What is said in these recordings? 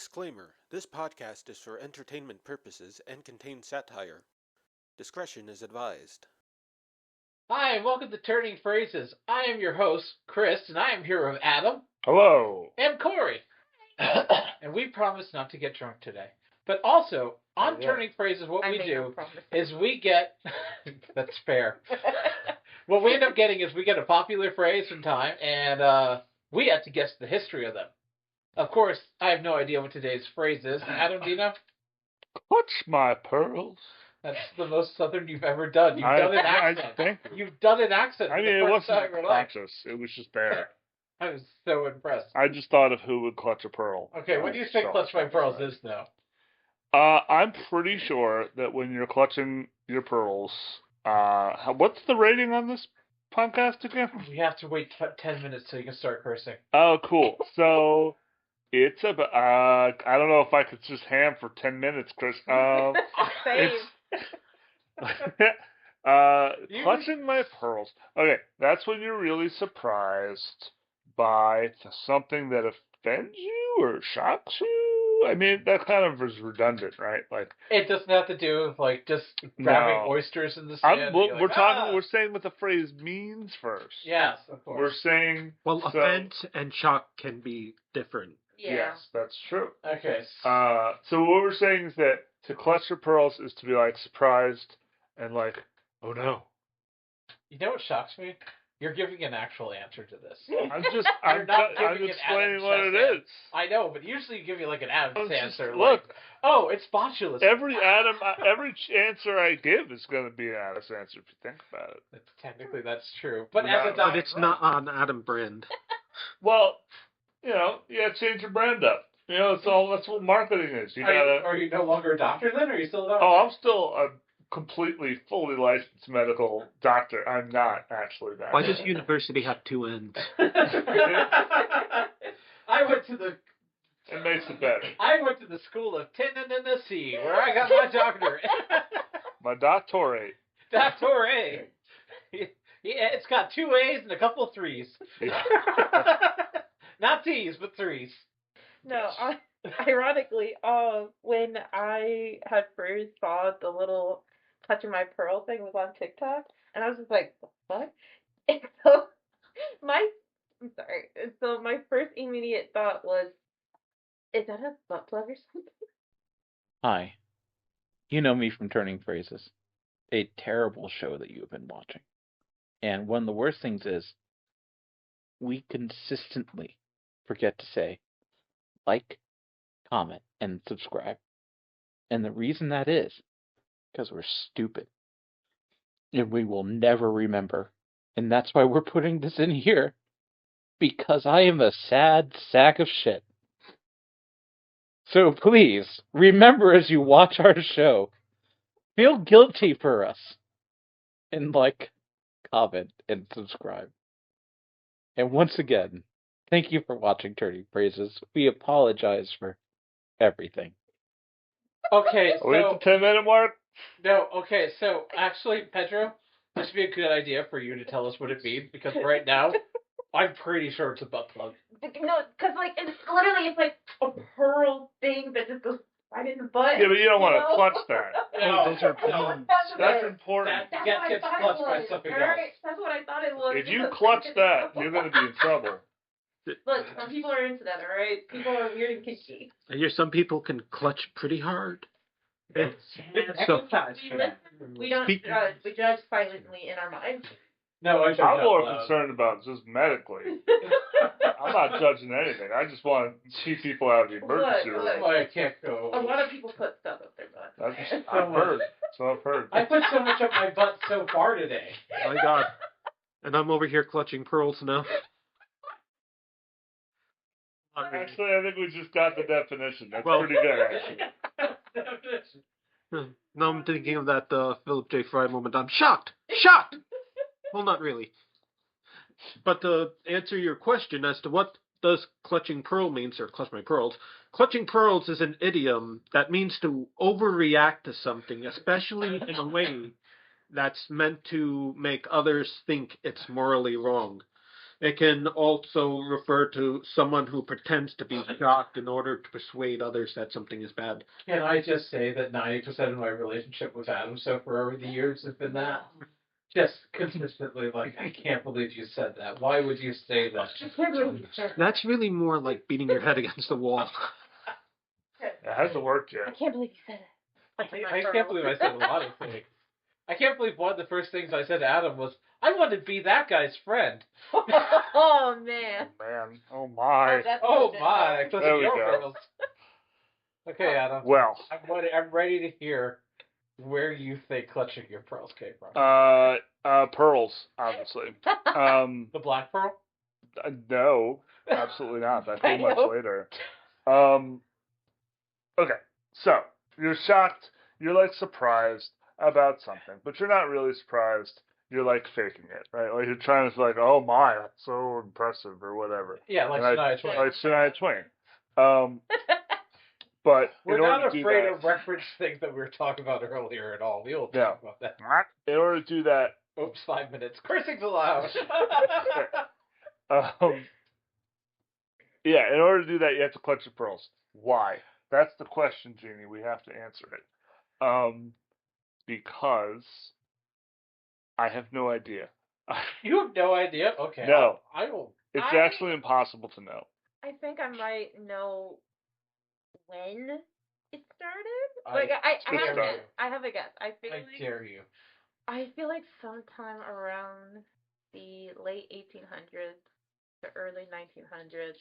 Disclaimer: this podcast is for entertainment purposes and contains satire. Discretion is advised. Hi, and welcome to Turning Phrases. I am your host, Chris, and I am here with Adam. Hello. And Corey. And we promise not to get drunk today. But also, on Turning Phrases, what we do is we get... That's fair. What we end up getting is we get a popular phrase from time, and we have to guess the history of them. Of course, I have no idea what today's phrase is. Adam, do you know? Clutch my pearls. That's the most southern you've ever done. You've done an accent. You've done an accent. I mean, it wasn't conscious. It was just there. I was so impressed. I just thought of who would clutch a pearl. Okay, what do you think clutch my pearls is, though? I'm pretty sure that when you're clutching your pearls, what's the rating on this podcast again? We have to wait 10 minutes till you can start cursing. Oh, cool. So... It's about, I don't know if I could just ham for 10 minutes, Chris. Clutching my pearls. Okay, that's when you're really surprised by something that offends you or shocks you. I mean, that kind of is redundant, right? Like, it doesn't have to do with, like, just grabbing oysters in the sand. We're saying what the phrase means first. Yes, of course. We're saying... Well, offense and shock can be different. Yeah. Yes, that's true. Okay. So what we're saying is that to clutch your pearls is to be, like, surprised and like, oh no. You know what shocks me? You're giving an actual answer to this. I'm explaining what it is. I know, but usually you give me like an Adam's answer. Look, like, oh, it's botulism. Every answer I give is going to be an Adam's answer if you think about it. Technically, that's true. But as a doctor, but it's not on Adam brand. Well, you know, you gotta change your brand up. You know, that's what marketing is. Are you no longer a doctor then, or are you still a doctor? Oh, I'm still a completely, fully licensed medical doctor. I'm not actually that. Why does university have two ends? I went to the... It makes it better. I went to the school of Tennessee, where I got my doctorate. My doctorate. Doctorate. Yeah, it's got 2 A's and a couple of 3's. Not T's, but 3's. No, ironically, when I had first saw the little Touching My Pearl thing was on TikTok, and I was just like, what? And so my first immediate thought was, is that a butt plug or something? Hi. You know me from Turning Phrases, a terrible show that you've been watching. And one of the worst things is, we consistently forget to say, like, comment, and subscribe. And the reason that is, because we're stupid. And we will never remember. And that's why we're putting this in here. Because I am a sad sack of shit. So please, remember as you watch our show, feel guilty for us. And like, comment, and subscribe. And once again, thank you for watching Turning Phrases. We apologize for everything. Okay, so... Are we at the 10-minute mark? No, okay, so actually, Pedro, this would be a good idea for you to tell us what it means, because right now, I'm pretty sure it's a butt plug. No, because, like, it's like a pearl thing that just goes right in the butt. Yeah, but you don't want to clutch that. No, those are beans. That's important. That gets clutched by something else. That's what I thought it was. If you clutch that, you're going to be in trouble. Look, some people are into that, alright? People are weird and kinky. And some people can clutch pretty hard. We don't judge. We judge silently in our minds. No, I'm more concerned about just medically. I'm not judging anything. I just want to see people out of the emergency room. That's why I can't go. A lot of people put stuff up their butt. I've heard. I put so much up my butt so far today. My God. And I'm over here clutching pearls now. Actually, I think we just got the definition. That's pretty good, actually. Now I'm thinking of that Philip J. Fry moment. I'm shocked! Shocked! Well, not really. But to answer your question as to what does clutching pearl means, or clutch my pearls, clutching pearls is an idiom that means to overreact to something, especially in a way that's meant to make others think it's morally wrong. It can also refer to someone who pretends to be shocked in order to persuade others that something is bad. Can I just say that 90% of my relationship with Adam so far over the years has been that? Just consistently, like, I can't believe you said that. Why would you say that? That's really more like beating your head against the wall. It hasn't worked I yet. can't believe you said it. I can't believe I said a lot of things. I can't believe one of the first things I said to Adam was, I want to be that guy's friend. Oh man. Oh, man. Oh, my. Oh my! Because There of we your go. girls. Okay, Adam. Well, I'm ready to hear where you think clutching your pearls came from. pearls, obviously. The black pearl? No, absolutely not. That came I much know. later. Okay, so you're shocked, you're like surprised about something, but you're not really surprised. You're like faking it, right? Like you're trying to like, oh my, that's so impressive or whatever. Yeah, like And Shania Twain. Like Shania Twain. But We're in order not to do afraid that, of reference things that we were talking about earlier at all. We'll No. talk about that. in order to do that, Oops, 5 minutes. Cursing's allowed. yeah, in order to do that, you have to clutch your pearls. Why? That's the question, Jeanie. We have to answer it. Because I have no idea. You have no idea? Okay. No. I will. It's actually impossible to know. I think I might know when it started. I Like I dare have a guess. you. I have a guess. I feel I like dare you. I feel like sometime around the late 1800s to early 1900s,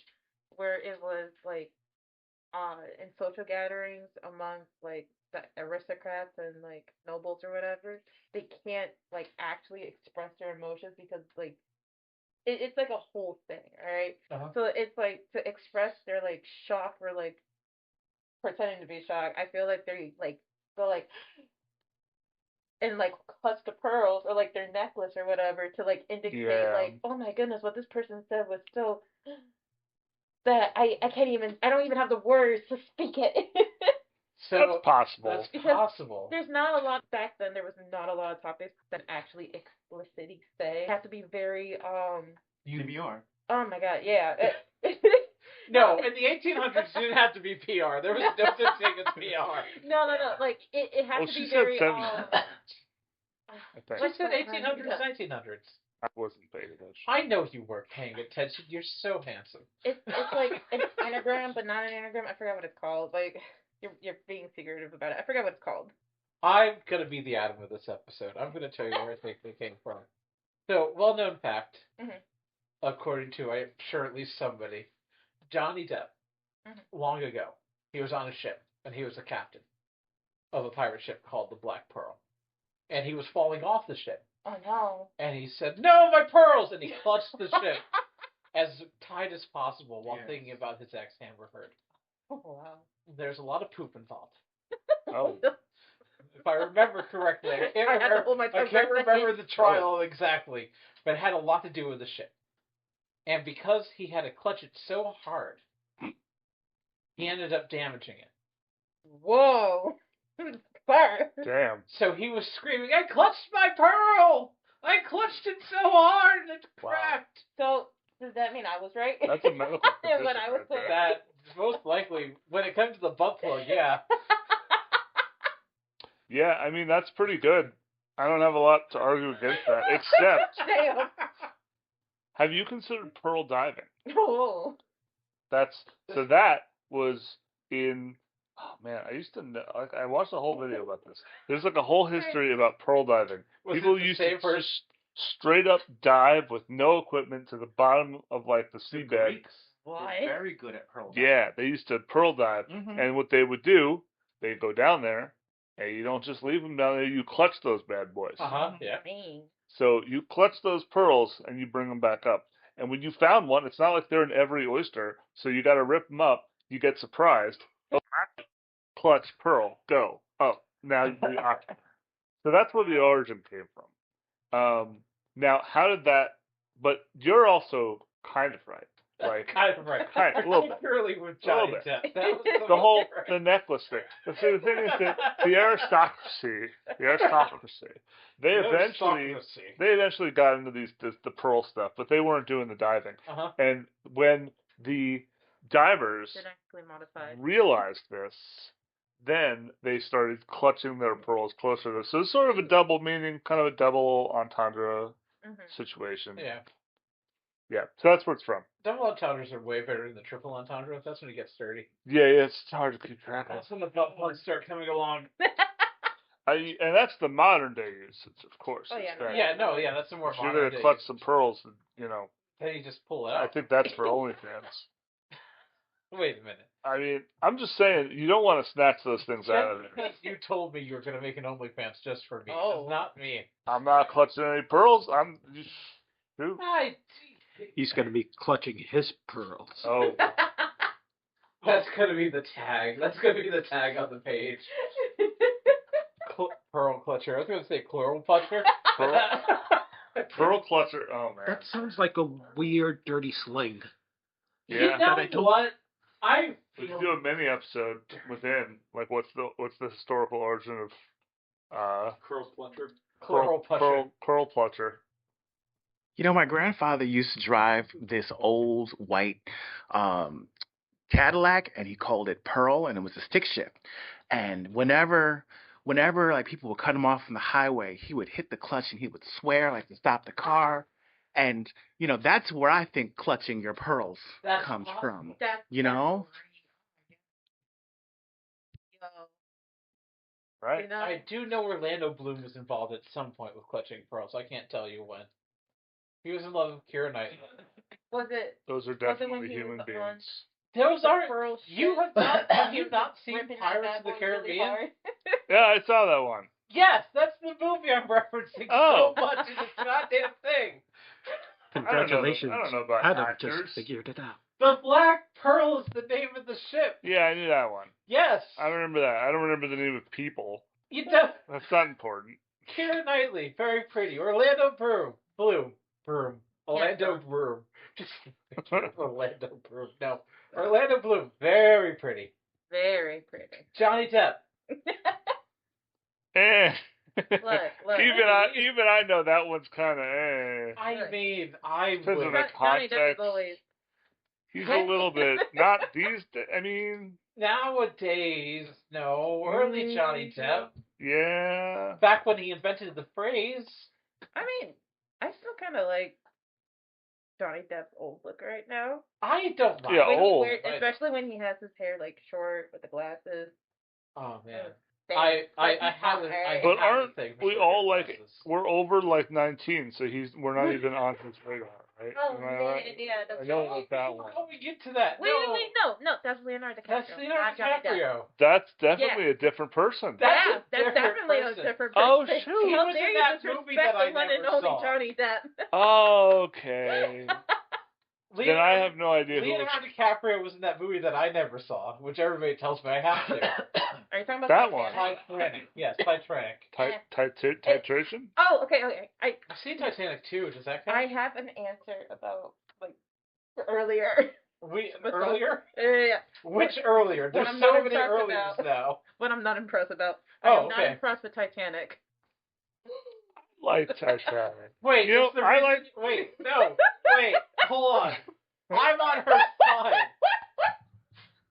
where it was like in social gatherings amongst like the aristocrats and like nobles or whatever, they can't like actually express their emotions because like it's like a whole thing, right? Uh-huh. So it's like to express their like shock or like pretending to be shocked. I feel like they like go like and like clutch the pearls or like their necklace or whatever to like indicate like, oh my goodness, what this person said was so that I can't even I don't even have the words to speak it. So That's possible. That's Because possible. There's not a lot back then. There was not a lot of topics that actually explicitly say. It has to be very UBR. Oh my god, yeah. No, in the 1800s, it didn't have to be PR. There was no such thing as PR. No. Like it has Well, to she be said very 70s. I think. She said 1800s, 1900s. I wasn't paying attention. I know you were paying attention. You're so handsome. It's like an anagram, but not an anagram. I forgot what it's called. Like you're being secretive about it. I forgot what it's called. I'm gonna be the Adam of this episode. I'm gonna tell you where I think they came from. So, well-known fact, according to I'm sure at least somebody, Johnny Depp, long ago, he was on a ship and he was a captain of a pirate ship called the Black Pearl, and he was falling off the ship. Oh no! And he said, "No, my pearls!" And he clutched the ship as tight as possible while thinking about his ex Amber Heard. Oh wow! There's a lot of poop involved. Oh. If I remember correctly, I can't remember the trial exactly, but it had a lot to do with the ship. And because he had to clutch it so hard, he ended up damaging it. Whoa! Sir. Damn. So he was screaming, "I clutched my pearl! I clutched it so hard and it cracked!" So does that mean I was right? That's a medical condition When I was right there. That most likely, when it comes to the butt plug, yeah. Yeah, I mean, that's pretty good. I don't have a lot to argue against that, except, Damn. have you considered pearl diving? Oh. That was in, oh man, I used to know, like, I watched a whole video about this. There's like a whole history about pearl diving. People used to just straight up dive with no equipment to the bottom of like the seabed. Why? They're very good at pearl diving. Yeah, they used to pearl dive, and what they would do, they'd go down there, and you don't just leave them down there, you clutch those bad boys. Yeah. So you clutch those pearls, and you bring them back up. And when you found one, it's not like they're in every oyster, so you got to rip them up. You get surprised. Oh, clutch, pearl, go. Oh, now you're occupied. So that's where the origin came from. Now, how did that... But you're also kind of right. Like, Kind of right. kind of, a little bit. Particularly with A little Johnny bit. Depp. That was The whole, right. the necklace thing. But see, the thing is that the aristocracy, they eventually got into the pearl stuff, but they weren't doing the diving. Uh-huh. And when the divers Genetically modified. realized this, then they started clutching their pearls closer to them. So it's sort of a double meaning, kind of a double entendre situation. Yeah. Yeah, so that's where it's from. Double entendres are way better than the triple entendre. That's when it gets dirty. Yeah, it's hard to keep track of. That's when the butt plugs start coming along. And that's the modern day usage, of course. Oh, yeah, That's the more If you're modern gonna day clutch usage. some pearls, you know. Then you just pull it out. I think that's for OnlyFans. Wait a minute. I mean, I'm just saying, you don't want to snatch those things out of there. Because you told me you were going to make an OnlyFans just for me. Oh. It's not me. I'm not clutching any pearls. Who? He's going to be clutching his pearls. Oh. That's going to be the tag. That's going to be the tag on the page. Pearl clutcher. I was going to say chloral clutcher. Pearl clutcher. Oh, man. That sounds like a weird, dirty sling. Yeah. You know what? We could do a mini episode within, like, what's the historical origin of Chloral clutcher. Chloral clutcher. You know, my grandfather used to drive this old white Cadillac, and he called it Pearl, and it was a stick shift. And whenever like people would cut him off from the highway, he would hit the clutch and he would swear like to stop the car. And you know, that's where I think clutching your pearls comes from. You know? Right. I do know Orlando Bloom was involved at some point with clutching pearls. I can't tell you when. He was in love with Keira Knightley. Was it? Those are Was it when definitely he human was beings. on Those aren't. Pearl You ship? have not seen Ripping that Pirates bad of the boy really Caribbean? hard? Yeah, I saw that one. Yes, that's the movie I'm referencing Oh. so much in this goddamn thing. Congratulations. I don't know about Adam actors. just figured it out. The Black Pearl is the name of the ship. Yeah, I knew that one. Yes. I remember that. I don't remember the name of people. You know, That's not important. Keira Knightley, very pretty. Orlando Bloom. Orlando Bloom. Just Orlando Bloom. No. Orlando Bloom, very pretty. Very pretty. Johnny Depp. Look. Even I know that one's kind of I mean, I Because of would. the Johnny Depp context. is always. He's a little bit not these. I mean, Nowadays, no. Early Johnny Depp. yeah. Back when he invented the phrase. I mean, I still kind of like Johnny Depp's old look right now. I don't mind. Yeah, When old. especially when he has his hair like short with the glasses. Oh man. I have a But aren't thing for we short all hair like glasses. we're over like 19, so we're not even on his radar, right? Oh Am I man, right? yeah. That's I know right. about that one. Before we get to that, Wait, no, that's Leonardo DiCaprio. That's Leonardo not Johnny Depp. DiCaprio. That's definitely a different person. That's That's a different definitely person. a different Oh, person. shoot. He How was dare in you that movie that disrespect I the one and never only saw. Johnny Depp? Okay. Then I have no idea who. Leonardo DiCaprio was in that movie that I never saw, which everybody tells me I have to. Are you talking about That one. Titanic. Yes, Titanic. Titration? Oh, okay. I've seen Titanic too. Does that count? I have an answer about like earlier. Earlier? Yeah. Which earlier? There's I'm so not many impressed earliers about. now. What I'm not impressed about. Oh, I am not okay. impressed with Titanic. Like Titanic. Wait, You know, it's the I reason- like. Wait, no. Wait, hold on. I'm on her side.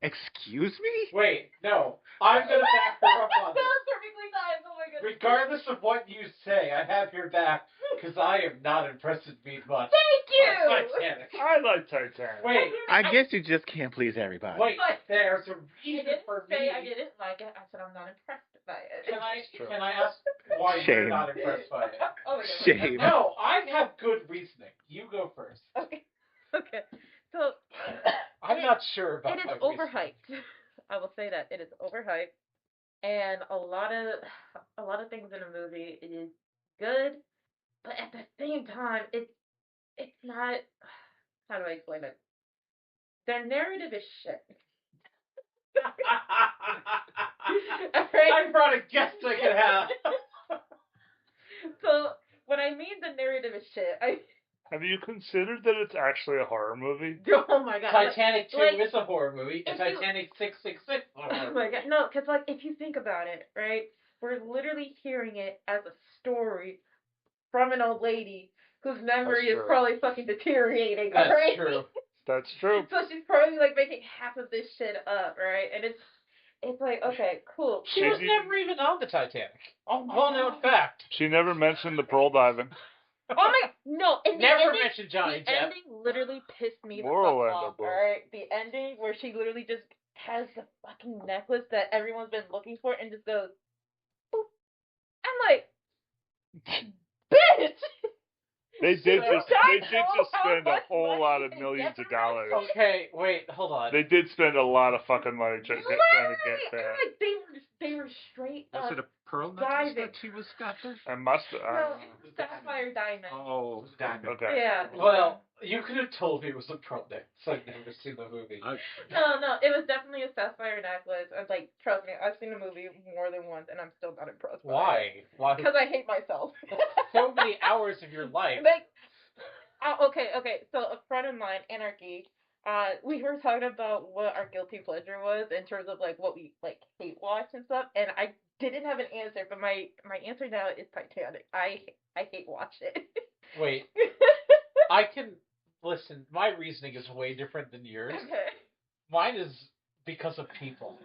Excuse me? Wait, no. I'm gonna back her up on That this. was perfectly timed. Oh my goodness. Regardless of what you say, I have your back, because I am not impressed with me much. Thank you. Titanic. I like Titanic. Wait, I guess you just can't please everybody. wait. There's a I reason didn't for say me. I didn't like it. I said I'm not impressed by it. Can I ask why you're Shame. not impressed by it? Oh my goodness. Shame. No, I have good reasoning. You go first. Okay. Okay. So I'm not sure about it is my overhyped. I will say that it is overhyped, and a lot of things in a movie it is good, but at the same time it's not. How do I explain it? Their narrative is shit. I brought a guest I could have. So when I mean the narrative is shit, Have you considered that it's actually a horror movie? Oh my god. Titanic 2 like, is a horror movie, and if you- Titanic 666 is a horror Oh my movie. god. No, because, like, if you think about it, right? We're literally hearing it as a story from an old lady whose memory is true. probably fucking deteriorating, That's right? true. That's true. So she's probably, like, making half of this shit up, right? And it's like, okay, cool. She was never even on the Titanic. Well-known fact. She never mentioned the pearl diving. Oh my god, no! And the Never ending, mentioned Johnny the Depp. ending literally pissed me the More fuck Orlando off, Bloom. alright? The ending where she literally just has the fucking necklace that everyone's been looking for and just goes, boop. I'm like, bitch! They did just spend a much whole money lot of to millions get of dollars. Okay, wait, hold on. They did spend a lot of fucking money trying to get that. Like, they were straight Was up. it a pearl necklace diving. that she was after? I must. No, it was sapphire diamond. Oh, Okay. Yeah. Well, you could have told me it was a pearl necklace. I've never seen the movie. No, it was definitely a sapphire necklace. Like, trust me, I've seen the movie more than once, and I'm still not impressed. Why? Why? Because I hate myself. So many hours of your life. Like, okay. So a friend of mine, Anarchy, we were talking about what our guilty pleasure was in terms of, like, what we, like, hate watch and stuff, and I didn't have an answer, but my answer now is Titanic. I hate watch it. Wait. I can listen. My reasoning is way different than yours. Okay. Mine is because of people.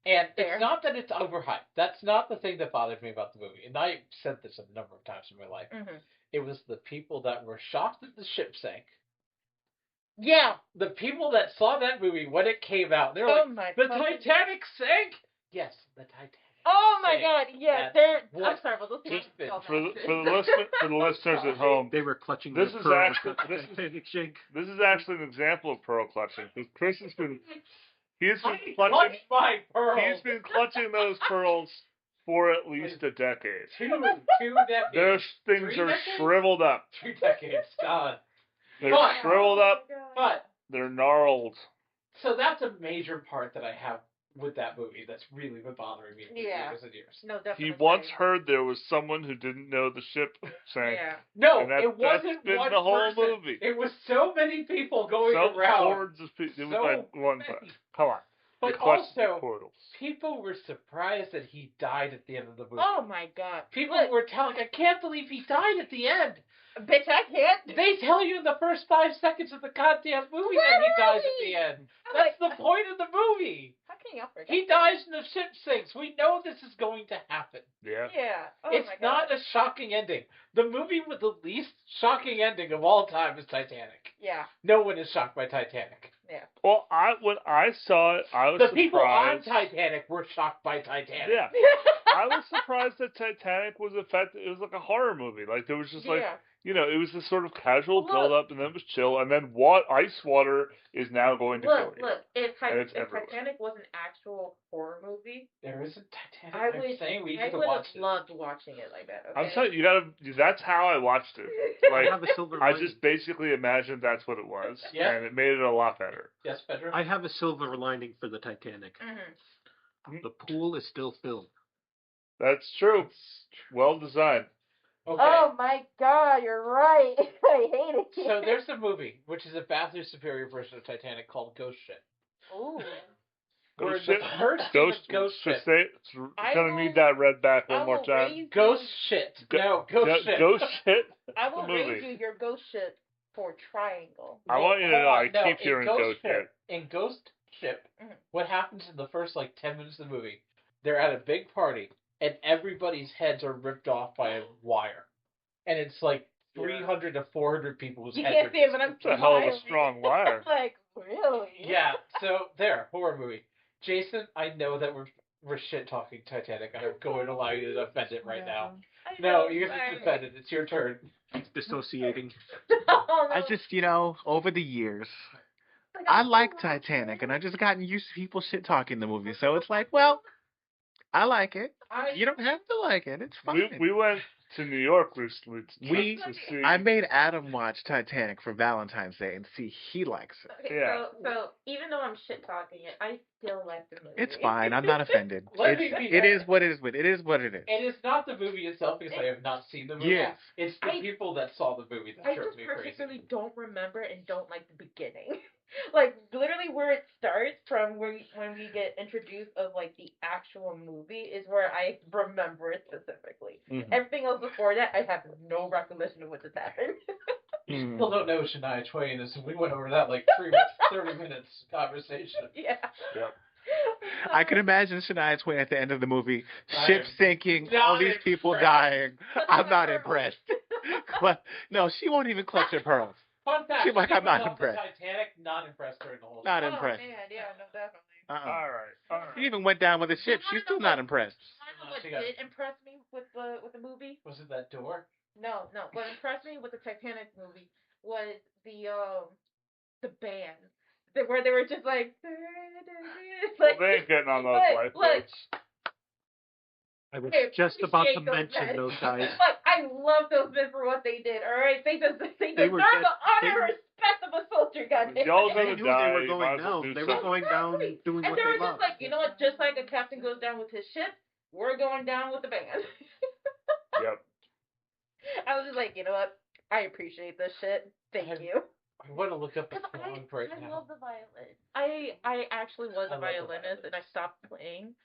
And Fair. it's not that it's overhyped. That's not the thing that bothered me about the movie. And I said this a number of times in my life. Mm-hmm. It was the people that were shocked that the ship sank. Yeah. The people that saw that movie when it came out, they're Oh like, my the fucking Titanic sank? Yes, the Titanic. Oh my sank. god, yeah, That's I'm what sorry, but those people happened. For the listeners at home, they were clutching This the is pearl actually- with the this is- Titanic shake. this is actually an example of pearl clutching. Because Chris has been I clutching. clutched my pearls. He's been clutching those pearls for at least a decade. Two decades. Those things 3 are decades? shriveled up. 3 decades. God. They're But- shriveled up. But They're gnarled. so that's a major part that I have with that movie that's really been bothering me for Yeah. years and years. No, definitely. He once heard there was someone who didn't know the ship sank. Yeah. No, And that- it wasn't that's been one the whole person. movie. It was so many people going Some around. hordes of people. It was So like one many. time. Come on. But They clutched the also, portals. people were surprised that he died at the end of the movie. Oh my god. People Look, were telling, I can't believe he died at the end. bitch, I can't. They tell you in the first 5 seconds of the goddamn movie that he dies at the end. I'm That's like, the point of the movie. how can y'all forget? He dies and the ship sinks. We know this is going to happen. Yeah. Yeah. Oh It's my god. not a shocking ending. The movie with the least shocking ending of all time is Titanic. Yeah. No one is shocked by Titanic. Yeah. Well, when I saw it, I was The surprised. people on Titanic were shocked by Titanic. Yeah. I was surprised that Titanic was effective. It was like a horror movie. Like there was just like Yeah. it was this sort of casual Look. build up, and then it was chill, and then ice water is now going to kill you. Look. If And it's everywhere. Titanic was an actual horror movie, There isn't Titanic. I I'm saying we I need to would watch have it. loved watching it like that. Okay? I'm telling you, that's how I watched it. I Like have a silver I lining. just basically imagined that's what it was, Yeah. and it made it a lot better. Yes, Pedro? I have a silver lining for the Titanic. Mhm. The pool is still filled. That's true. Well designed. Okay. Oh my god, you're right. I hate it. So there's a movie, which is a vastly superior version of Titanic called Ghost Ship. Ooh. Where Ghost the ship. first Ghost. Ghost Ship. It's gonna need that read back one more time. Ghost Shit. No, Ghost Ship. Ghost shit. I will the raise movie. you your ghost ship for triangle. I want you to hold know, on. I keep in hearing Ghost Ghost Ship. Ship. In Ghost Ship, Mhm. what happens in the first 10 minutes of the movie? They're at a big party, and everybody's heads are ripped off by a wire, and it's 300 to 400 people's You heads. can't are see it, but I'm It's a hell of a smiling. strong wire. Like, really? Yeah, so there, horror movie. Jason, I know that we're shit talking Titanic. I'm going to allow you to defend it right now. I No, know, you get sorry. to defend it. It's your turn. Dissociating. Oh, no. I just, over the years, Like, I I'm like so happy. Titanic, and I just gotten used to people shit talking the movie. So it's like, well, I like it. You don't have to like it. It's fine. We went to New York recently to see. I made Adam watch Titanic for Valentine's Day and see he likes it. Okay, Yeah. so even though I'm shit talking it, I still like the movie. It's fine. I'm not offended. Let me be It is what it is. It is what it is. And it's not the movie itself because I have not seen the movie. Yes. It's the people that saw the movie that I drove just me crazy. particularly don't remember and don't like the beginning. Like literally where it starts from when we get introduced of like the actual movie is where I remember it specifically. Mm-hmm. Everything else before that I have no recollection of what just happened. You still don't know Shania Twain, and so we went over that like 30 minutes conversation. Yeah. Yep. I can imagine Shania Twain at the end of the movie, ship sinking, all these people impressed. dying. I'm not impressed. No, she won't even clutch her pearls. Fun fact: She's like, she I'm not was off the impressed. Titanic, not impressed during the whole. Not Oh impressed. man, yeah, no, definitely. All right. She even went down with a ship. She's still not impressed. I know what did impress me with the movie? Was it that door? No. What impressed me with the Titanic movie was the band. Where they were just like, Well, they ain't getting on those lifeboats. I was just about to mention those guys. Like, I love those men for what they did. All right, they deserve the honor and respect of a soldier. Goddamn. Y'all They gonna knew die. they were you going might as well down. do They were something. going down doing And what they were they just love. like, you know what? Just like a captain goes down with his ship, we're going down with the band. Yep. I was just like, you know what? I appreciate this shit. Thank you. I want to look up the Because song right I now. love the violin. I actually was I a love the violinist violin. and I stopped playing.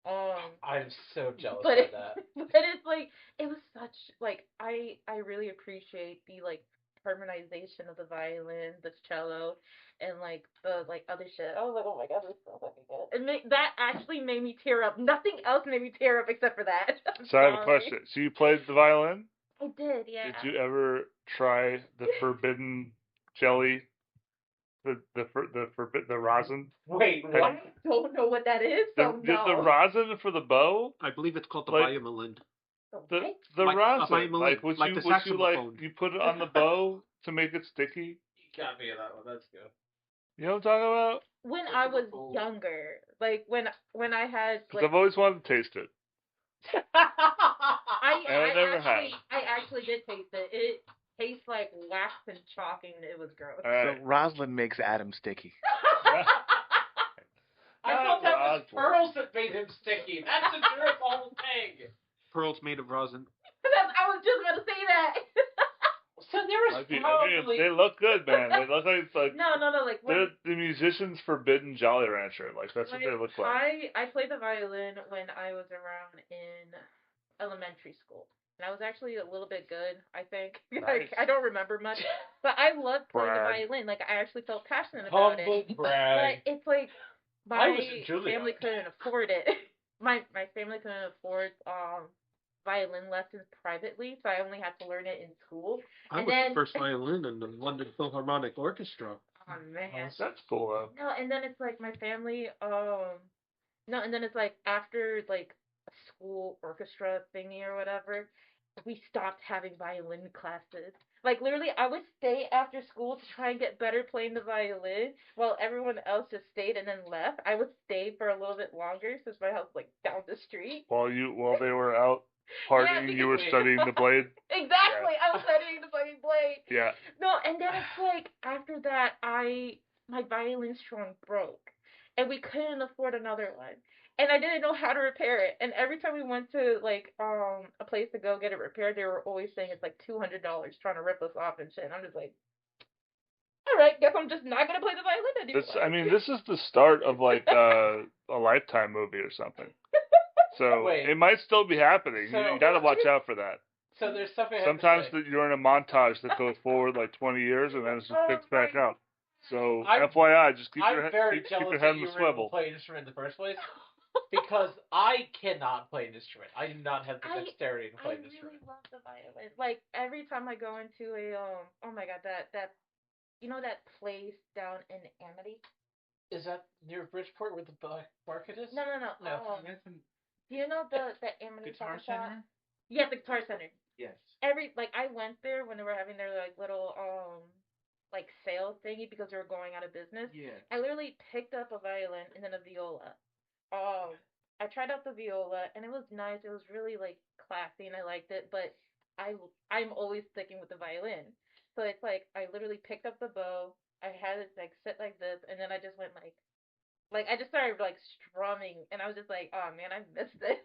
I'm so jealous But of that. but it's like it was such like I really appreciate the like harmonization of the violin, the cello, and like the like other shit. I was like, oh my god, this is so fucking good. That actually made me tear up. Nothing else made me tear up except for that. So I have a question. So you played the violin? I did, yeah. Did you ever try the forbidden jelly? The rosin? Wait, I what? don't know what that is, so no. The rosin for the bow? I believe it's called the Like- violin. The Like rosin. violin, Like would like you the would you like saxophone. you put it on the bow to make it sticky? You got me on that one. That's good. You know what I'm talking about? When I was younger, like when I had Because like I've always wanted to taste it. I actually did taste it. It tastes like wax and chalk, and it was gross. All right. So Rosalind makes Adam sticky. I thought that was Roswell. pearls that made him sticky. That's a whole thing. Pearls made of rosin. I was just about to say that. So there was probably. They look good, man. They look like No, like they're the musician's forbidden Jolly Rancher. Like that's what they look like. I played the violin when I was around in elementary school. And I was actually a little bit good, I think. Nice. Like I don't remember much, but I loved playing the violin. Like I actually felt passionate about it. Humble brag. But it's like I my was in Juilliard. family couldn't afford it. My family couldn't afford violin lessons privately, so I only had to learn it in school. I was the first violin in the London Philharmonic Orchestra. Oh man. That's cool though. No, and then it's like my family, and then it's like after like a school orchestra thingy or whatever, we stopped having violin classes. Like literally, I would stay after school to try and get better playing the violin, while everyone else just stayed and then left. I would stay for a little bit longer since my house was like down the street. While they were out partying, you were studying the blade. Exactly, Yeah. I was studying the fucking blade. Yeah. No, and then it's like after that, my violin string broke, and we couldn't afford another one, and I didn't know how to repair it. And every time we went to like a place to go get it repaired, they were always saying it's like $200, trying to rip us off and shit. And I'm just like, all right, guess I'm just not gonna play the violin anymore. This is the start of like a Lifetime movie or something. So Wait. it might still be happening. So- you got to watch out for that. So there's something. Sometimes you're in a montage that goes forward like 20 years and then it just picks back up. So FYI, just keep I'm your very keep jealous your that head in you the were able to swivel. play an instrument in the first place. Because I cannot play an instrument. I do not have the dexterity to play an instrument. I really love the violin. Like every time I go into a oh my god, that you know that place down in Amity? Is that near Bridgeport where the market is? No. No. Do you know the Amity Guitar Coffee Shop? Center? Yeah, the Guitar Center. Yes. I went there when they were having their like little like sale thingy because they were going out of business. Yeah. I literally picked up a violin and then a viola. I tried out the viola and it was nice. It was really like classy and I liked it, but I'm always sticking with the violin. So it's like I literally picked up the bow. I had it like sit like this, and then I just went like I just started like strumming, and I was just like, oh man, I missed this.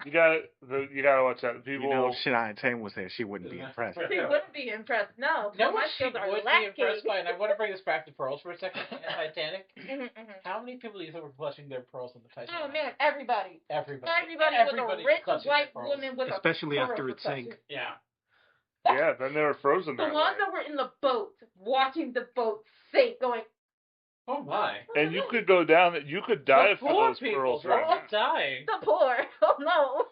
You gotta watch out. People, You know, Shania Twain was there. She wouldn't be impressed. She wouldn't be impressed. No, No, my what she skills are would be lacking. impressed by, and I want to bring this back to pearls for a second. Titanic. Mhm, mhm. How many people do you think were clutching their pearls on the Titanic? Oh man, everybody. Everybody. Everybody was a rich clutching white their pearls. woman with Especially a after pearl it sank. clutching. Yeah. yeah, then they were frozen The that ones way. that were in the boat, watching the boat sink, going. Oh my. And you could go down. You could die The for poor those people, pearls they're right all now. dying. The poor. Oh no.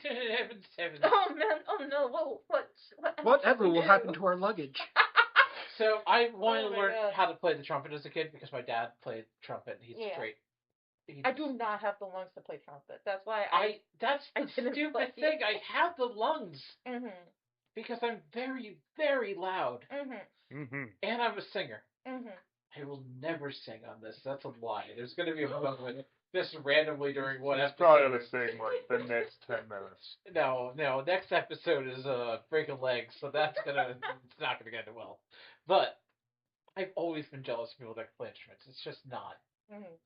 Heavens. Oh man. Oh no. Whoa. Whatever will happen to our luggage? So I wanted Oh to my learn God. how to play the trumpet as a kid because my dad played trumpet. He's Yeah. great. I do not have the lungs to play trumpet. That's why That's I the didn't stupid play thing. it. I have the lungs Mhm. because I'm very, very loud. Mhm. Mm-hmm. And I'm a singer. Mhm. I will never sing on this. That's a lie. There's going to be a moment just randomly during one He's episode. probably gonna sing like the next 10 minutes. No. Next episode is breaking legs, so that's it's not gonna get well. But I've always been jealous of people that play instruments. It's just not. Mhm.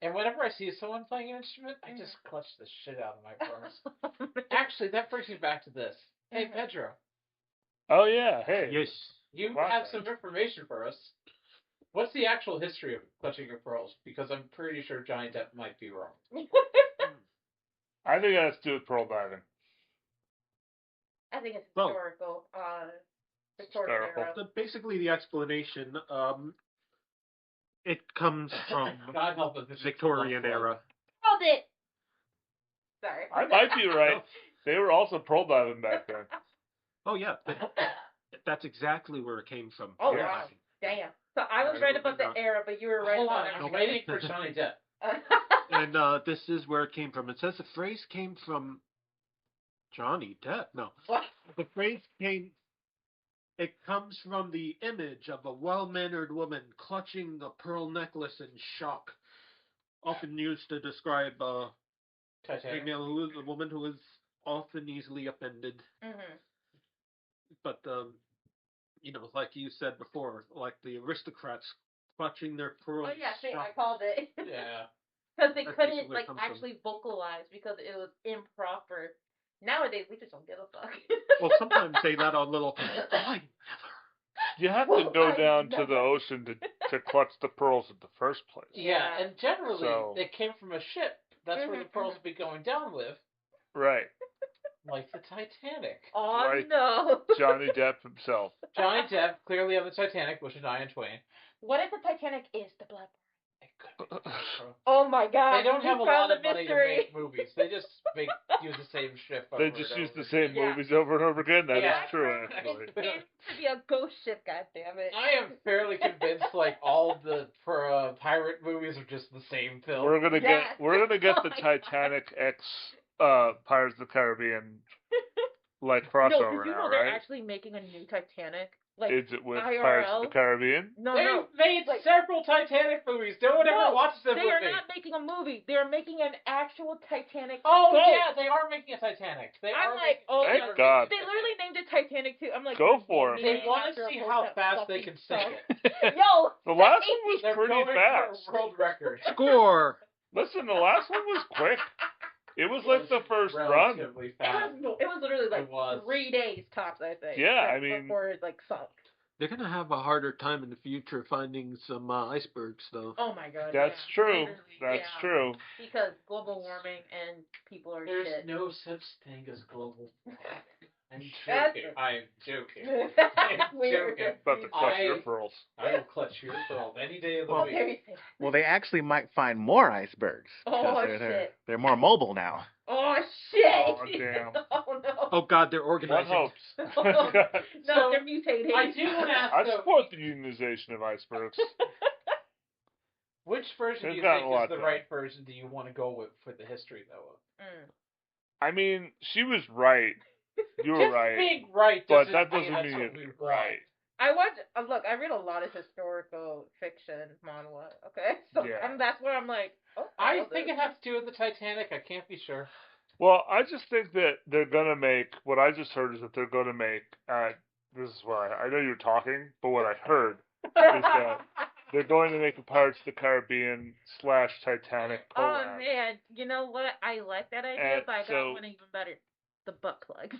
And whenever I see someone playing an instrument, I just clutch the shit out of my pearls. Actually, that brings me back to this. Hey, Mhm. Pedro, Oh yeah, hey. Yes. you Wow. have some information for us. What's the actual history of clutching your pearls? Because I'm pretty sure Johnny Depp might be wrong. I think it has to do with pearl diving. I think it's Well, historical. Victorian Historical. era. Basically, the explanation, it comes from God help us. This is Victorian blood flow. era. Called it. Sorry. I might be right. They were also pearl diving back then. Oh yeah, that's exactly where it came from. Oh Yeah. wow. Damn. So I was right about the era, but you were right Hold about on, I'm everything. waiting for Johnny Depp. And this is where it came from. It says the phrase came from Johnny Depp. No, What? the phrase came. It comes from the image of a well-mannered woman clutching a pearl necklace in shock, often used to describe a Titanic. female who is a woman who is often easily offended. Mhm. But like you said before, like the aristocrats clutching their pearls. Oh yeah, see, I shock. called it. Yeah. Because they That's couldn't basically where it comes from. actually vocalize because it was improper. Nowadays we just don't give a fuck. Well, sometimes they let out little. I You have to Well, go I down to never- the ocean to clutch the pearls in the first place. Yeah, and generally So- they came from a ship. That's where the Mhm, pearls mhm. would be going down with, Right. like the Titanic. Oh Like no. Johnny Depp himself. Johnny Depp clearly on the Titanic was Shania Twain. What if the Titanic is the blood? It could be Pedro. Oh my god. They don't we have a found lot of the money to mystery. make movies. They just use the same ship. They over just and use over. the same Yeah. movies over and over again. That is Yeah. true, actually. It's meant to be a ghost ship, goddammit. I am fairly convinced, like all of the pirate movies are just the same film. We're gonna Yes. get Oh the my God. Titanic X Pirates of the Caribbean like No, crossover did you now, know they're right? actually making a new Titanic? Like Is it with IRL? Pirates of the Caribbean? No, They've no. made Like- several Titanic movies. No one ever No, watches them they with are me. not making a movie. They are making an actual Titanic. Oh boat. yeah, they are making a Titanic. They I'm are like, making- oh they Thank are God. They making a literally named it Titanic too. I'm like, Go God for damn, it, they They man. want after to a see whole how set fast they fucking can sink sunk. it. Yo, The last that's one was They're pretty going fast. for a world record. Score. Listen, the last one was quick. It was like the first run. Relatively It fast. was literally like It was. 3 days tops, I think. Yeah, like, I mean- before it like sunk. They're gonna have a harder time in the future finding some icebergs, though. Oh my god. That's yeah. true. Literally, That's yeah. true. Because global warming and people are There's shit. no such thing as global. I'm That's- joking. I'm joking. That's weird. joking. About to clutch your I- pearls. I will clutch your pearl any day of the Well, week. There you say. Well, they actually might find more icebergs. Oh, because shit. they're more mobile now. Oh shit! Oh, damn. Oh no! Oh God, they're One organizing. hopes. No, So, they're mutating. I do want to ask, I though, support the unionization of icebergs. which version They've do you gotten think a lot is the done. right version do you want to go with for the history, though? I mean, she was right. You were Just right. being right But doesn't that mean doesn't mean absolutely it's right. I watch. Look, I read a lot of historical fiction manhwa. Okay, so Yeah. that's where I'm like, oh, I love think this. it has to do with the Titanic. I can't be sure. Well, I just think that they're gonna make. What I just heard is that they're gonna make. This is why I know you're talking, but what I heard is that they're going to make a Pirates of the Caribbean / Titanic Oh collab. man, you know what? I like that idea, And but I so- got one even better. The butt plugs.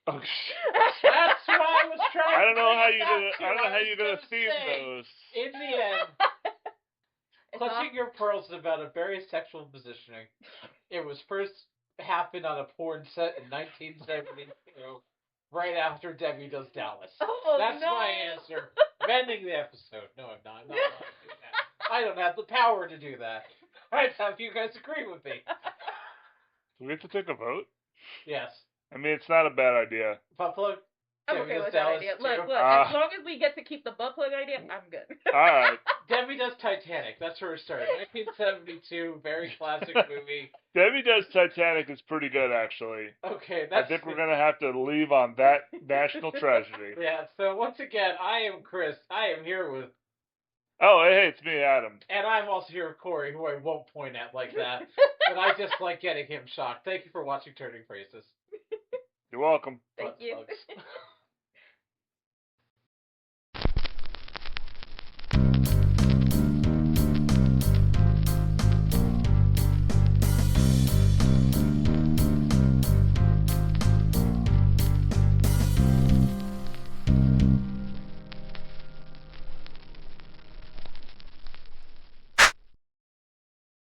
Oh shit! That's what I was trying. I don't know how to you're bring it gonna. back I don't know to. how was you're gonna gonna theme say, those. In the end, It's all- clutching your pearls is about a very sexual positioning. It was first happened on a porn set in 1972, right after Debbie Does Dallas. Oh, That's no. my answer. Ending the episode. No, I'm not. I'm not allowed to do that. I don't have the power to do that. I'd have you guys agree with me. Do we have to take a vote? Yes. I mean, it's not a bad idea. Butt plug. I'm Debbie okay Does with that Dallas idea. too. Look, Ah. as long as we get to keep the butt plug idea, I'm good. All right. Debbie Does Titanic. That's where it started. 1972, very classic movie. Debbie Does Titanic is pretty good, actually. Okay, I that's. think we're gonna have to leave on that national tragedy. Yeah. So once again, I am Chris. I am here with, Oh, hey, it's me, Adam. and I'm also here with Corey, who I won't point at like that. But I just like getting him shocked. Thank you for watching Turning Phrases. You're welcome. Thank Butt you. plugs.